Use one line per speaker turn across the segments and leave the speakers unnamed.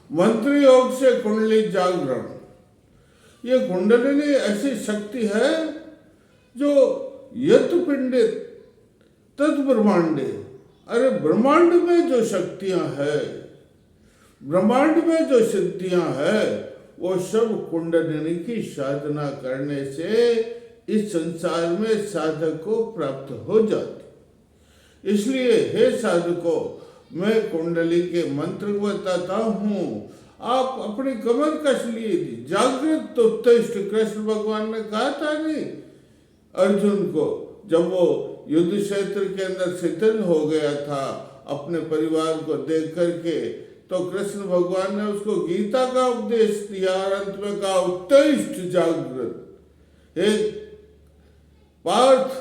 मंत्र योग से कुंडली जागरण। ये कुंडलिनी ऐसी शक्ति है जो यत पिंडे तत् ब्रह्मांडे, अरे ब्रह्मांड में जो शक्तियां है, ब्रह्मांड में जो सिद्धियां है, वो सब कुंडलिनी की साधना करने से इस संसार में साधक को प्राप्त हो जाती। इसलिए हे साधकों, मैं कुंडली के मंत्र बताता हूँ। आप अपनी कमर कस लिए, जागृत उत्तिष्ठ, कृष्ण भगवान ने कहा था नहीं अर्जुन को, जब वो युद्ध क्षेत्र के अंदर शिथिल हो गया था अपने परिवार को देख करके, तो कृष्ण भगवान ने उसको गीता का उपदेश दिया और अंत में कहा उत्तिष्ठ जागृत, हे पार्थ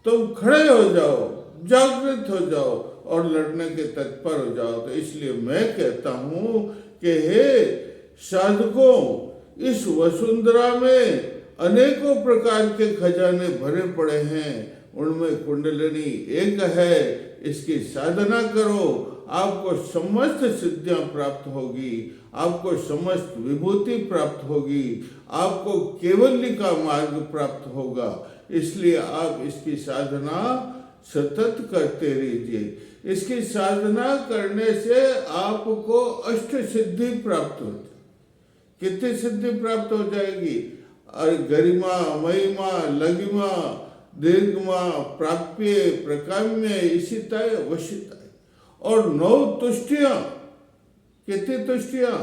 तुम खड़े हो जाओ, जागृत हो जाओ और लड़ने के तत्पर हो जाओ। तो इसलिए मैं कहता हूँ कि हे साधकों, इस वसुंधरा में अनेकों प्रकार के खजाने भरे पड़े हैं, उनमें कुंडलिनी एक है। इसकी साधना करो, आपको समस्त सिद्धियां प्राप्त होगी, आपको समस्त विभूति प्राप्त होगी, आपको केवल्य का मार्ग प्राप्त होगा। इसलिए आप इसकी साधना सतत करते रहिए। इसकी साधना करने से आपको अष्ट सिद्धि प्राप्त होती। कितनी सिद्धि प्राप्त हो जाएगी? गरिमा, महिमा, लघिमा, दीर्घमा, प्राप्य, प्रकाम्य, इशिताय, वशिताय और 9 तुष्टियां। कितनी तुष्टियां?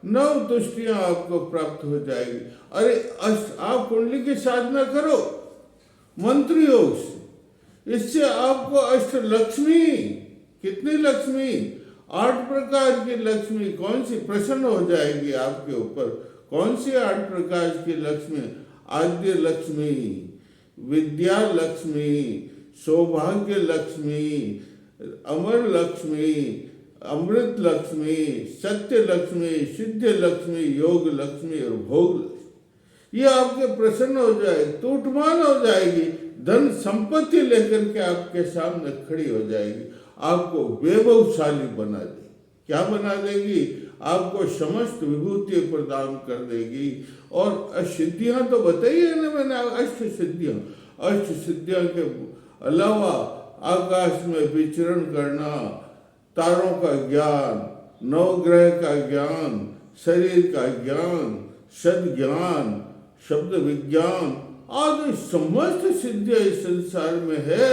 9 तुष्टियां आपको प्राप्त हो जाएगी। अरे आप कुंडली की साधना करो मंत्र योग से, इससे आपको अष्ट लक्ष्मी, कितनी लक्ष्मी? 8 प्रकार की लक्ष्मी कौन सी प्रसन्न हो जाएगी आपके ऊपर? कौन सी 8 प्रकार की लक्ष्मी? आद्य लक्ष्मी, विद्या लक्ष्मी, सौभाग्य लक्ष्मी, अमर लक्ष्मी, अमृत लक्ष्मी, सत्य लक्ष्मी, सिद्ध लक्ष्मी, योग लक्ष्मी और भोग लक्ष्मी। ये आपके प्रसन्न हो जाएगी, टूटमान हो जाएगी, धन संपत्ति लेकर के आपके सामने खड़ी हो जाएगी, आपको वैभवशाली बना देगी। क्या बना देगी? आपको समस्त विभूति प्रदान कर देगी। और सिद्धियां तो बताई है ना मैंने, अष्ट सिद्धियां। अष्ट सिद्धियों के अलावा आकाश में विचरण करना, तारों का ज्ञान, नवग्रह का ज्ञान, शरीर का ज्ञान, सद ज्ञान, शब्द विज्ञान आदि समस्त सिद्धियां इस संसार में है।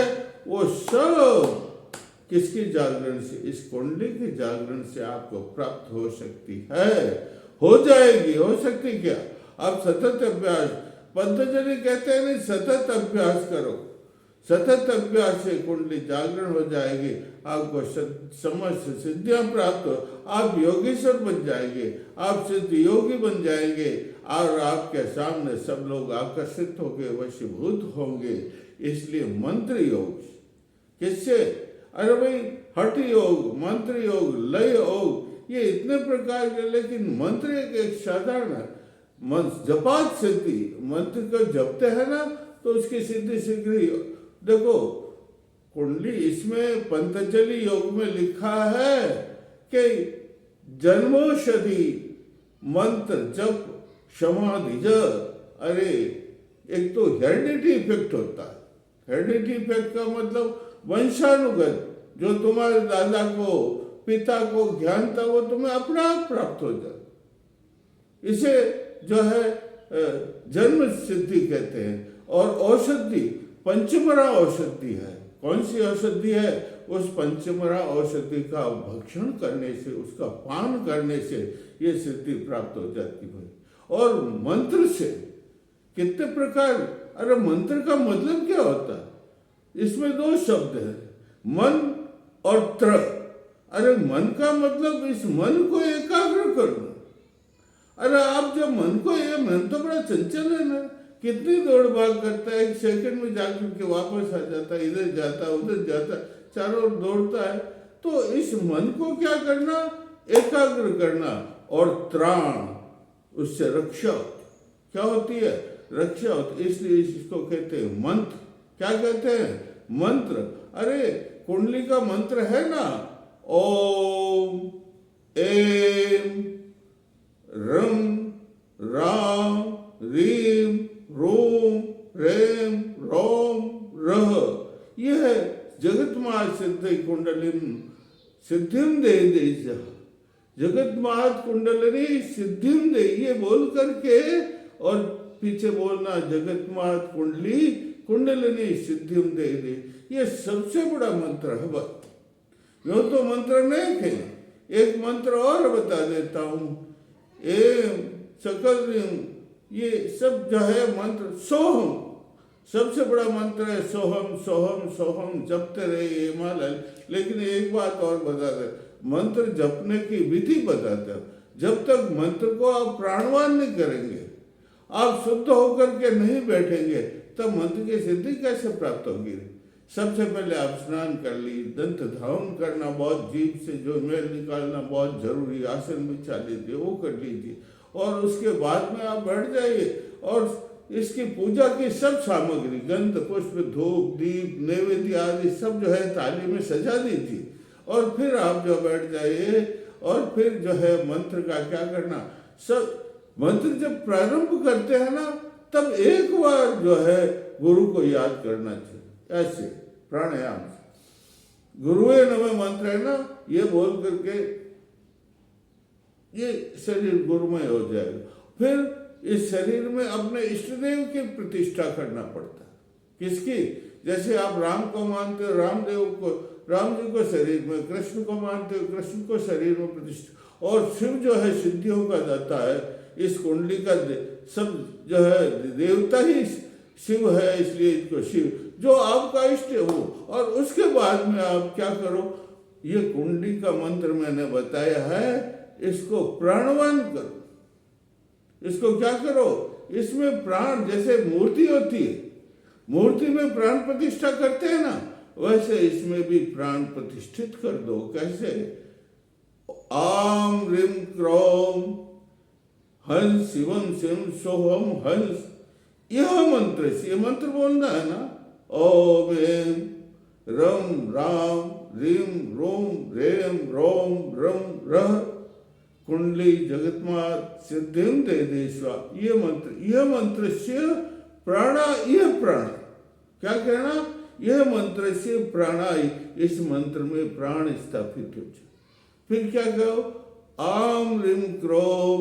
वो सब किसकी जागरण से? इस कुंडली के जागरण से आपको प्राप्त हो सकती है, हो जाएगी। हो सकती क्या? आप सतत अभ्यास, पतंजलि कहते हैं नहीं, सतत अभ्यास करो। सतत अभ्यास से कुंडली जागरण हो जाएगी, आपको समस्त सिद्धियां प्राप्त हो, आप योगेश्वर बन जाएंगे, आप सिद्ध योगी बन जाएंगे और आपके सामने सब लोग आकर्षित होकर वशीभूत होंगे। इसलिए मंत्र योग किससे? अरे भाई हठ योग, मंत्र योग, लय योग, ये इतने प्रकार के, लेकिन मंत्र एक साधारण है। जपात सिद्धि, मंत्र को जपते हैं ना तो उसकी सिद्धि शीघ्र। देखो कुंडली, इसमें पतंजलि योग में लिखा है कि जन्मौषधि मंत्र जप समाधि अरे एक तो हेरिडिटी इफेक्ट होता है। हेरिडिटी इफेक्ट का मतलब वंशानुगत, जो तुम्हारे दादा को, पिता को ज्ञान था वो तुम्हें अपने आप प्राप्त हो जाए। इसे जो है जन्म सिद्धि कहते हैं। और औषधि, पंचमरा औषधि है। कौन सी औषधि है? उस पंचमरा औषधि का भक्षण करने से, उसका पान करने से ये सिद्धि प्राप्त हो जाती है। और मंत्र से कितने प्रकार, अरे मंत्र का मतलब क्या होता है? इसमें 2 शब्द है, मन और त्र। अरे मन का मतलब इस मन को एकाग्र करना। अरे आप जब मन को, ये मन तो बड़ा चंचल है ना, कितनी दौड़ भाग करता है, 1 सेकंड में जाकर के वापस आ जाता है, इधर जाता है उधर जाता है, चारों ओर दौड़ता है। तो इस मन को क्या करना? एकाग्र करना। और त्राण, उससे रक्षा क्या होती है? रक्षा होती। इसलिए इसको कहते हैं मंत्र। क्या कहते हैं? मंत्र। अरे कुंडली का मंत्र है ना, ओम एम सिद्धिम दे देश जगत महत कुंडलनी सिद्धिम दे, ये बोल करके और पीछे बोलना जगत महत कुंडली कुंडलनी सिद्धिम दे दे। ये सबसे बड़ा मंत्र है। बस यो तो मंत्र नहीं थे, एक मंत्र और बता देता हूं। सकल ये सब जो है मंत्र सोहम, सबसे बड़ा मंत्र है सोहम सोहम सोहम, जपते रहे ये माला। लेकिन एक बात और बता दे, मंत्र जपने की विधि बताते हो। जब तक मंत्र को आप प्राणवान नहीं करेंगे, आप शुद्ध होकर के नहीं बैठेंगे, तब मंत्र की सिद्धि कैसे प्राप्त होगी। सबसे पहले आप स्नान कर ली, दंत धावन करना, बहुत जीभ से जो मेल निकालना बहुत जरूरी, आसन बिछा लीजिए, वो कर लीजिए। और उसके बाद में आप बैठ जाइए और इसकी पूजा की सब सामग्री, गंध पुष्प धूप दीप नैवेद्य आदि सब जो है थाली में सजा दीजिए। और फिर आप जो बैठ जाइए और फिर जो है मंत्र का क्या करना, सब मंत्र जब प्रारंभ करते हैं ना, तब एक बार जो है गुरु को याद करना चाहिए। ऐसे प्राणायाम से गुरुए नमः मंत्र है ना, ये बोल करके ये शरीर गुरुमय हो जाएगा। फिर इस शरीर में अपने इष्टदेव की प्रतिष्ठा करना पड़ता है। किसकी? जैसे आप राम को मानते हो, रामदेव को, राम जी को शरीर में, कृष्ण को मानते हो, कृष्ण को शरीर में प्रतिष्ठा। और शिव जो है सिद्धियों का दाता है, इस कुंडली का सब जो है देवता ही शिव है, इसलिए इसको शिव, जो आपका इष्ट हो। और उसके बाद में आप क्या करो, ये कुंडली का मंत्र मैंने बताया है, इसको प्राणवान करो। इसको क्या करो, इसमें प्राण, जैसे मूर्ति होती है, मूर्ति में प्राण प्रतिष्ठा करते हैं ना, वैसे इसमें भी प्राण प्रतिष्ठित कर दो। कैसे? आम ह्रीम क्रोम हंस शिवम शिव सोहम हंस, यह मंत्र से, ये मंत्र बोलना है ना। ओम एम रम राम रीम रोम रेम रोम रम रह कुंडली जगतमात सिद्धिम दे देशवा। ये मंत्र से प्राणा, यह प्राण क्या कहना, यह मंत्र से प्राणाई, इस मंत्र में प्राण स्थापित हो जाए। फिर क्या कहो, आम ह्रीम क्रोम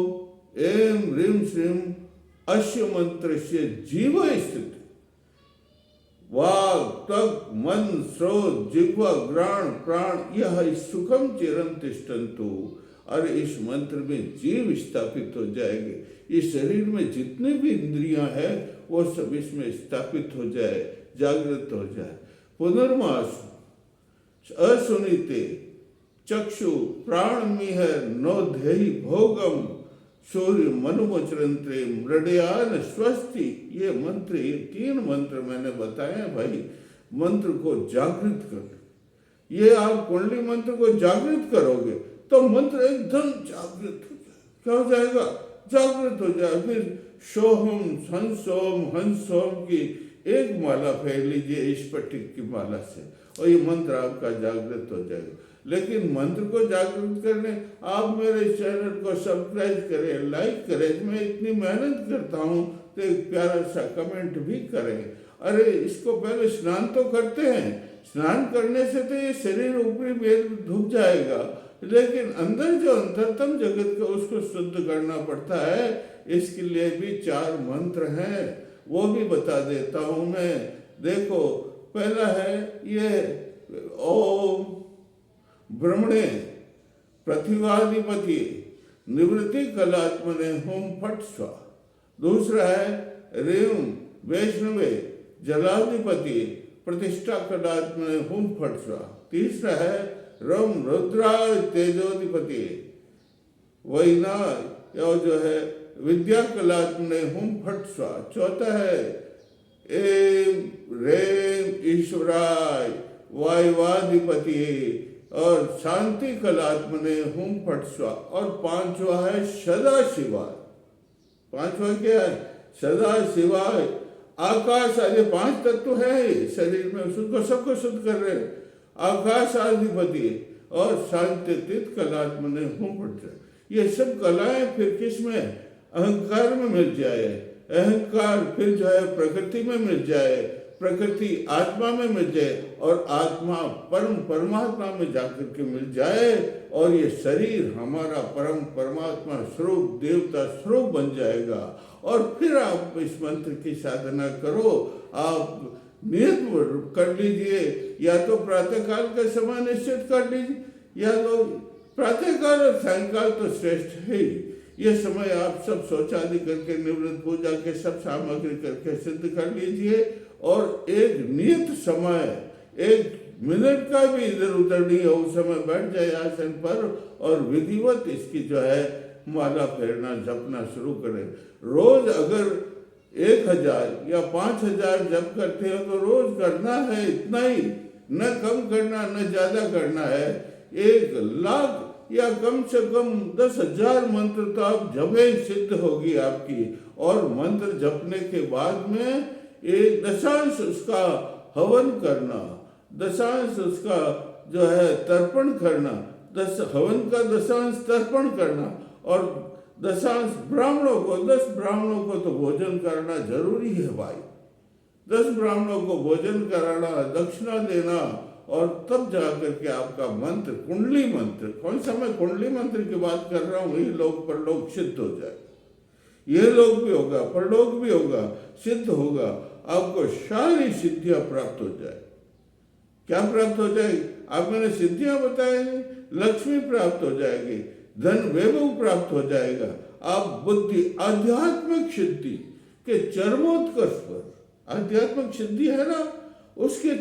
एम ह्रीम श्रीम अश्य मंत्र से जीव स्थित, वाग तक मन स्रोत जिह्वा ग्राण प्राण यह सुखम चिरं तिष्ठन्तु। और इस मंत्र में जीव स्थापित हो जाएंगे। इस शरीर में जितने भी इंद्रियां हैं वो सब इसमें स्थापित हो जाए, जागृत हो जाए। पुनर्मास असुनीते चक्षु प्राण मिह नोधेहि भोगम सूर्य मनुमचरंत्रे मृडयान स्वस्ति। ये मंत्र, ये 3 मंत्र मैंने बताए भाई। मंत्र को जागृत कर, ये आप कुंडली मंत्र को जागृत करोगे तो मंत्र एकदम जागृत हो जाए। क्या हो जाएगा? जागृत हो जाए। फिर सोहम हंसोम हंसोम की एक माला फेर लीजिए स्फटिक की माला से, और ये मंत्र आपका जागृत हो जाएगा। लेकिन मंत्र को जागृत करने आप मेरे चैनल को सब्सक्राइब करें, लाइक करें। मैं इतनी मेहनत करता हूँ तो एक प्यारा सा कमेंट भी करें। अरे इसको पहले स्नान तो करते हैं, स्नान करने से तो ये शरीर ऊपरी वेद धुप जाएगा, लेकिन अंदर जो अंतरतम जगत को उसको शुद्ध करना पड़ता है। इसके लिए भी 4 मंत्र हैं, वो भी बता देता हूँ मैं। देखो, पहला है ये ओम ब्रह्मणे पृथ्वीवाधिपति निवृत्ति कलात्मने होम फट स्वा। दूसरा है रीम वैष्णवे जलाधिपति प्रतिष्ठा कलात्मने होम फट स्वा। तीसरा है रम रुद्राय तेजोधिपति वैना जो है विद्या कलात्मने होम फट स्वा। चौथा है एम रेम ईश्वराय वायुवाधिपति और शांति कलात्मने हुम फट स्वा। और 5वां है सदा शिवाय। 5वां क्या है? सदा शिवाय। आकाश आदि 5 तत्व है शरीर में, उसको सबको शुद्ध कर रहे हैं। आकाश अधिपति और शांति तीत कलात्मने हुम फट स्वा। ये सब कलाएं फिर किस में? अहंकार में मिल जाए। अहंकार फिर जो है प्रकृति में मिल जाए, प्रकृति आत्मा में मिल जाए और आत्मा परमात्मा में जाकर के मिल जाए और ये शरीर हमारा परमात्मा स्वरूप देवता स्वरूप बन जाएगा। और फिर आप इस मंत्र की साधना करो। आप नियत कर लीजिए, या तो प्रातःकाल का समय निश्चित कर लीजिए, या तो प्रातःकाल और सायंकाल तो श्रेष्ठ है ही। ये समय आप सब शौचादि करके निवृत्त पूजा के सब सामग्री करके सिद्ध कर लीजिए और एक नियत समय, 1 मिनट का भी इधर उधर नहीं हो, उस समय बैठ जाए आसन पर और विधिवत इसकी जो है माला फेरना जपना शुरू करें। रोज अगर 1000 या 5000 जप करते हो तो रोज करना है इतना ही, न कम करना न ज्यादा करना है। 1,00,000 या कम से कम 10,000 मंत्र तो आप जपे सिद्ध होगी आपकी। और मंत्र जपने के बाद में 1 दशांश उसका हवन करना, दशांश उसका जो है तर्पण करना, हवन का दशांश तर्पण करना और दशांश ब्राह्मणों को, 10 ब्राह्मणों को तो भोजन करना जरूरी है भाई। 10 ब्राह्मणों को भोजन कराना, दक्षिणा देना और तब जाकर के आपका मंत्र, कुंडली मंत्र, कौन सा मैं कुंडली मंत्र की बात कर रहा हूँ, ये लोक परलोक सिद्ध हो जाए। ये लोक भी होगा, परलोक भी होगा, सिद्ध होगा, आपको सारी सिद्धियां प्राप्त हो जाए। क्या प्राप्त हो जाएगी? आप मैंने सिद्धियां बताई, लक्ष्मी प्राप्त हो जाएगी, धन वैभव प्राप्त हो जाएगा। आप बुद्धि आध्यात्मिक सिद्धि के चरमोत्कर्ष पर, आध्यात्मिक सिद्धि है ना, उसके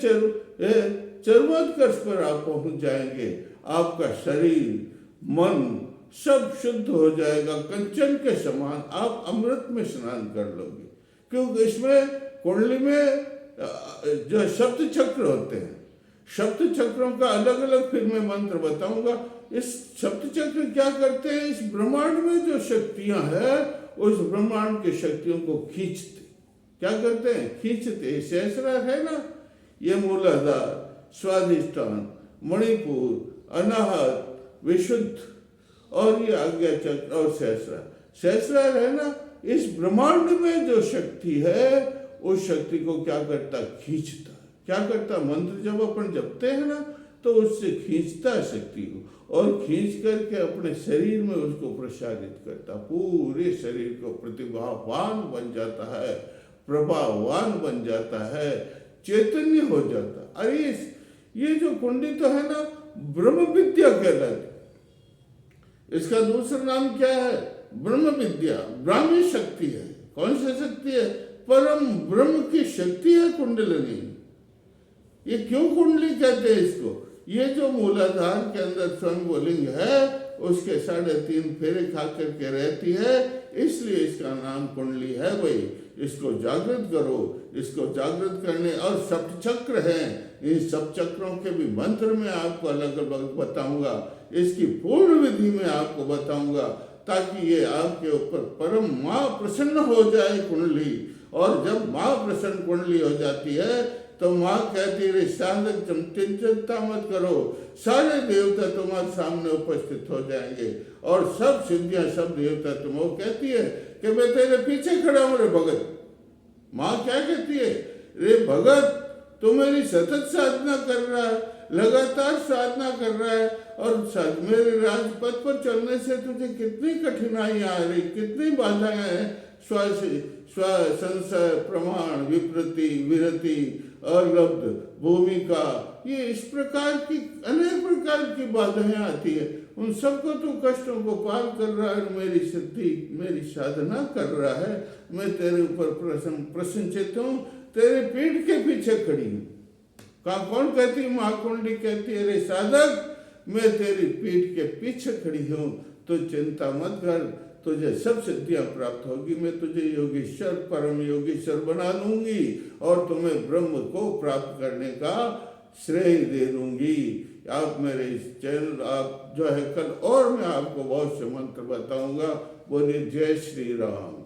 चरमोत्कर्ष पर आप पहुंच जाएंगे। आपका शरीर मन सब शुद्ध हो जाएगा, कंचन के समान आप अमृत में स्नान कर लोगे। क्योंकि इसमें कुंडली में जो सप्त चक्र होते हैं, सप्त चक्रों का अलग अलग फिर मैं मंत्र बताऊंगा। इस सप्त चक्र क्या करते हैं? इस ब्रह्मांड में जो शक्तियां हैं उस ब्रह्मांड की शक्तियों को खींचते। क्या करते हैं? खींचते। सहस्रार है ना, ये मूलाधार, स्वाधिष्ठान, मणिपुर, अनाहत, विशुद्ध और ये आज्ञा चक्र और सहस्रार है ना, इस ब्रह्मांड में जो शक्ति है उस शक्ति को क्या करता? खींचता। क्या करता? मंत्र जब अपन जपते हैं ना तो उससे खींचता है शक्ति को और खींच करके अपने शरीर में उसको प्रसारित करता, पूरे शरीर को प्रतिभावान बन जाता है, प्रभावान बन जाता है, चैतन्य हो जाता। अरे ये जो कुंडली तो है ना, ब्रह्म विद्या कहलाती। इसका दूसरा नाम क्या है? ब्रह्म विद्या, ब्राह्मी शक्ति है। कौन सी शक्ति है? परम ब्रह्म की शक्ति है कुंडलिनी। ये क्यों कुंडली कहते हैं इसको? ये जो मूलाधार के अंदर स्वयंभू है उसके 3.5 फेरे खा करके रहती है, इसलिए इसका नाम कुंडली है भाई। इसको जागृत करो। इसको जागृत करने और सप्त चक्र हैं, इन सब चक्रों के भी मंत्र में आपको अलग अलग बताऊंगा, इसकी पूर्ण विधि में आपको बताऊंगा, ताकि ये आपके ऊपर परम माँ प्रसन्न हो जाए कुंडली। और जब माँ प्रसन्न कुंडली हो जाती है तो माँ कहती है, साधक तुम चिंता मत करो, सारे देवता तुम्हारे सामने उपस्थित हो जाएंगे और सब सिद्धियां, सब देवता तुम कहती है कि मैं तेरे पीछे खड़ा हूँ रे भगत। माँ क्या कहती है? रे भगत, तू मेरी सतत साधना कर रहा है, लगातार साधना कर रहा है और मेरे राजपथ पर चलने से तुझे कितनी कठिनाइयां आ रही, कितनी बाधाएं हैं, संशय, प्रमाण, विप्रति, विरति, अलब्ध, भूमिका, ये इस प्रकार की अनेक प्रकार की बाधाएं आती है। उन सबको तू कष्टों को पार कर रहा है, मेरी सिद्धि, मेरी साधना कर रहा है। मैं तेरे ऊपर प्रसन्नचित्त हूँ, तेरे पीठ के पीछे खड़ी हूँ। कौन कहती है? माँ कुंडली कहती है, रे साधक, मैं तेरी पीठ के पीछे खड़ी हूँ, तो चिंता मत कर, तुझे सब सिद्धियां प्राप्त होगी। मैं तुझे योगीश्वर, परम योगीश्वर बना दूंगी और तुम्हें ब्रह्म को प्राप्त करने का श्रेय दे दूंगी। आप मेरे इस चैनल, आप जो है कल और मैं आपको बहुत से मंत्र बताऊंगा। बोलिए जय श्री राम।